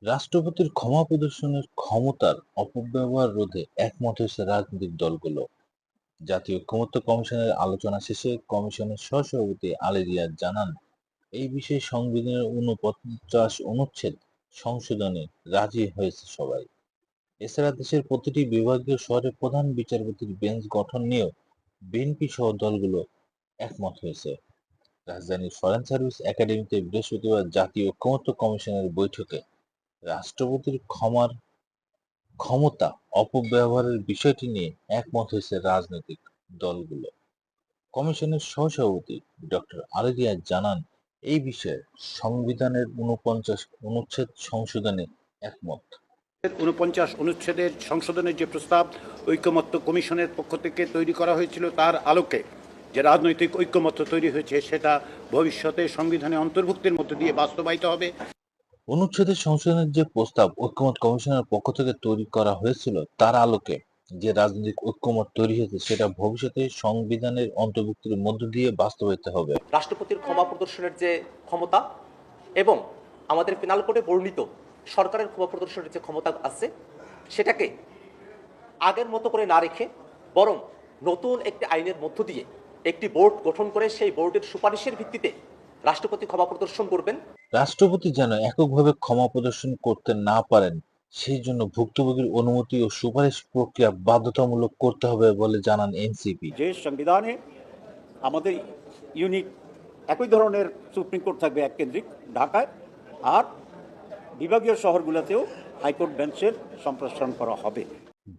রাষ্ট্রপতির ক্ষমা প্রদর্শনের ক্ষমতার অপব্যবহার রোধে একমত হয়েছে রাজনৈতিক দলগুলো। জাতীয় ঐকমত্য কমিশনের আলোচনা শেষে কমিশনের সহসভাপতি আলী রিয়াজ জানান, এই বিষয়ে সংবিধানের ৪৯ অনুচ্ছেদ সংশোধনে রাজি হয়েছে সবাই। এছাড়া দেশের প্রতিটি বিভাগীয় শহরে প্রধান বিচারপতির বেঞ্চ গঠন নিয়েও বিএনপি সহ দলগুলো একমত হয়েছে। রাজধানীর ফরেন সার্ভিস একাডেমিতে বৃহস্পতিবার জাতীয় ঐকমত্য কমিশনের বৈঠকে রাষ্ট্রপতির ক্ষমতা অপব্যবহারের বিষয়টি নিয়ে একমত হয়েছে রাজনৈতিক দলগুলো। কমিশনের সহসভাপতি ডক্টর আলী রিয়াজ জানান, এই বিষয়ে সংবিধানের ৪৯ অনুচ্ছেদ সংশোধনে একমত। ৪৯ অনুচ্ছেদের সংশোধনের যে প্রস্তাব ঐকমত্য কমিশনের পক্ষ থেকে তৈরি করা হয়েছিল, তার আলোকে যে রাজনৈতিক ঐকমত্য তৈরি হয়েছে সেটা ভবিষ্যতে সংবিধানে অন্তর্ভুক্তির মধ্য দিয়ে বাস্তবায়িত হবে। অনুচ্ছেদের সংশোধনের যে প্রস্তাব ঐকমত্য কমিশনের পক্ষ থেকে তৈরি করা হয়েছিল, তার আলোকে যে রাজনৈতিক ঐকমত্য তৈরি হয়েছে সেটা ভবিষ্যতে সংবিধানের অন্তর্ভুক্তির মধ্য দিয়ে বাস্তবায়িত হবে। রাষ্ট্রপতির ক্ষমা প্রদর্শনের যে ক্ষমতা এবং আমাদের পেনাল কোডে বর্ণিত সরকারের ক্ষমা প্রদর্শনের যে ক্ষমতা আছে, সেটাকে আগের মতো করে না রেখে বরং নতুন একটি আইনের মধ্য দিয়ে একটি বোর্ড গঠন করে সেই বোর্ডের সুপারিশের ভিত্তিতে রাষ্ট্রপতি ক্ষমা প্রদর্শন করবেন। রাষ্ট্রপতি যেন এককভাবে ক্ষমা প্রদর্শন করতে না পারেন, সেই জন্য ভুক্তভোগীর অনুমতি ও সুপারিশ প্রক্রিয়া বাধ্যতামূলক করতে হবে বলে জানান এনসিপি। যে সংবিধানে আমাদের ইউনিক একই ধরনের সুপ্রিম কোর্ট থাকবে এক কেন্দ্রিক ঢাকায়, আর বিভাগীয় শহরগুলোতেও হাইকোর্ট বেঞ্চের সম্প্রসারণ করা হবে।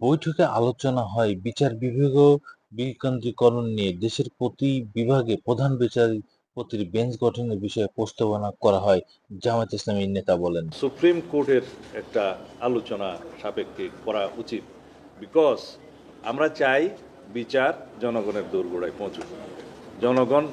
বৈঠকে আলোচনা হয় বিচার বিভাগীয় বিকেন্দ্রীকরণ নিয়ে। দেশের প্রতি বিভাগে প্রধান বিচারপতির বেঞ্চ গঠনের বিষয়ে প্রস্তাবনা করা হয়, জামায়াত ইসলামীর নেতা বলেন। সুপ্রিম কোর্টের একটা আলোচনা সাপেক্ষে করা উচিত, বিকজ আমরা চাই বিচার জনগণের দোরগোড়ায় পৌঁছুক, জনগণ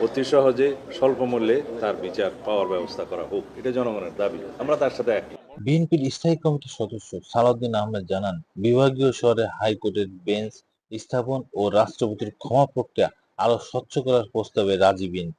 অতি সহজে স্বল্প মূল্যে তার বিচার পাওয়ার ব্যবস্থা করা হোক, এটা জনগণের দাবি, আমরা তার সাথে একমত। বিএনপির স্থায়ী কমিটির সদস্য সালাউদ্দিন আহমেদ জানান, বিভাগীয় শহরে হাইকোর্টের বেঞ্চ স্থাপন ও রাষ্ট্রপতির ক্ষমা প্রক্রিয়া আরো স্বচ্ছ করার প্রস্তাবে রাজি বিএনপি।